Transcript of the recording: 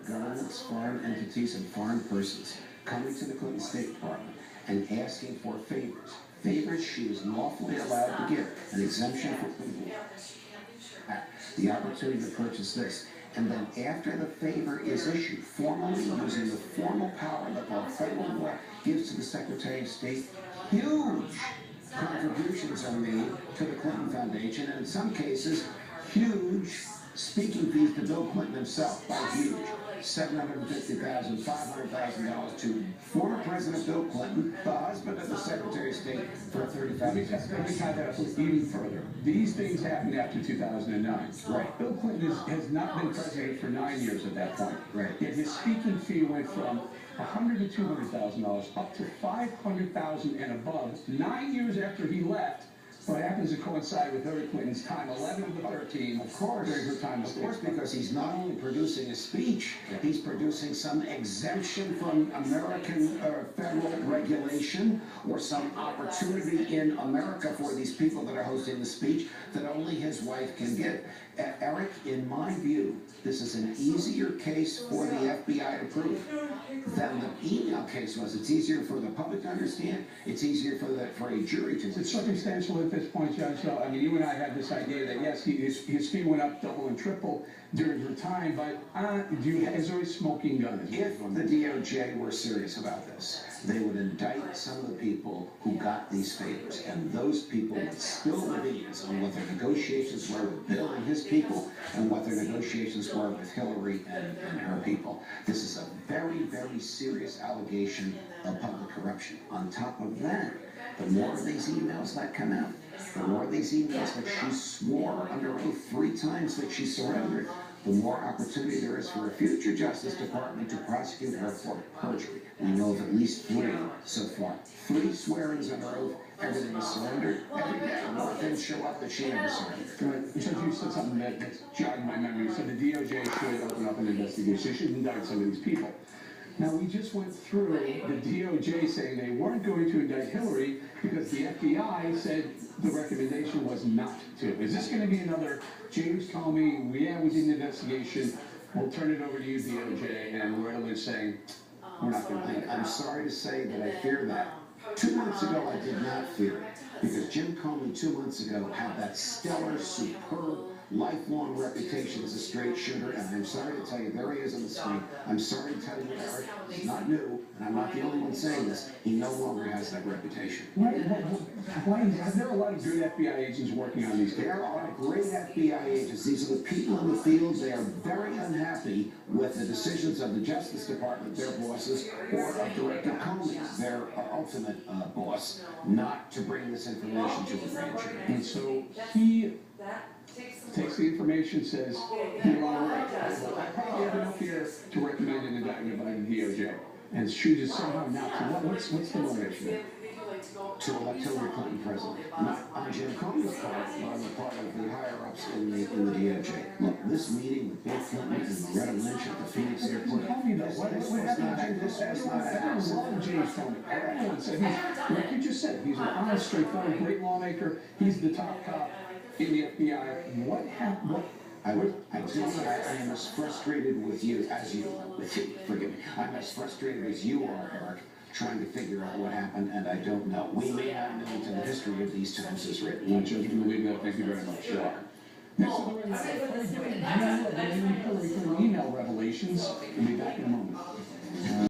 governments, foreign entities, and foreign persons coming to the Clinton State Department and asking for favors. Favors she is lawfully allowed to give. An exemption for Clinton. The opportunity to purchase this. And then after the favor is issued, formally using the formal power that the federal law gives to the Secretary of State, huge contributions are made to the Clinton Foundation, and in some cases, huge speaking fees to Bill Clinton himself, by huge. $750,000, $500,000 to former President Bill Clinton, the husband of the Secretary of State, for a 35 years. Let me tie that up even further. These things happened after 2009. Right. Bill Clinton has not been president for 9 years at that point. Right. Yet his speaking fee went from $100,000 to $200,000 up to $500,000 and above 9 years after he left. What happens to coincide with Hillary Clinton's time 11 of the 13, of course, during her time of course, because he's not only producing a speech, he's producing some exemption from American federal regulation or some opportunity in America for these people that are hosting the speech that only his wife can give. Eric, in my view, this is an easier case for the FBI to prove than the email case was. It's easier for the public to understand. It's easier for a jury to. It's circumstantial at this point, Judge. So, I mean, you and I had this idea that yes, his fee went up double and triple during her time, but is there a smoking gun? If the DOJ were serious about this, they would indict some of the people who got these favors, and those people would spill the beans on what their negotiations were with Bill and his people, and what their negotiations were with Hillary and her people. This is a very, very serious allegation of public corruption. On top of that, the more of these emails that come out, the more of these emails that she swore under oath 3 times that she surrendered, the more opportunity there is for a future Justice Department to prosecute her for perjury. We know of at least 3 so far. 3 swearings under oath, everything is surrendered. Every day, more things show up that she never surrendered. Judge, you said something that jogged my memory. You said the DOJ should open up an investigation. They should indict some of these people. Now, we just went through the DOJ saying they weren't going to indict Hillary because the FBI said the recommendation was not to. Is this going to be another James Comey, yeah, we did an investigation, we'll turn it over to you, DOJ, and Loretta Lynch saying, we're not going to do it? I'm sorry to say that I fear that. 2 months ago, I did not fear it, because Jim Comey 2 months ago had that stellar, superb, lifelong reputation as a straight shooter, and I'm sorry to tell you, there he is on the screen. I'm sorry to tell you, Eric, he's not new, and I'm not the only one saying this. He no longer has that reputation. Why is there a lot of good FBI agents working on these cases? There are great FBI agents. These are the people in the field. They are very unhappy with the decisions of the Justice Department, their bosses, or of Director Comey, their ultimate boss, not to bring this information to the grand jury. And so he takes the information, says, you're all right. I probably have enough here to recommend an indictment by the DOJ. And chooses somehow not to. What's the motivation? To elect Hillary Clinton president. Not on Jim Comey's part, but on the part of the higher-ups in the DOJ. Look, this meeting with Bill Clinton and Loretta Lynch at the Phoenix airport. Tell me, though, what happened? That's not James Comey. Everyone said like you just said, he's an honest, straightforward, great lawmaker. He's the top cop in the FBI. What happened? I am as frustrated with you, forgive me, I'm as frustrated as you are, Eric, trying to figure out what happened, and I don't know. We may not know until the history of these times is written. I'm just going to leave that. Thank you very much. Sure. Next, email revelations. We'll be back in a moment.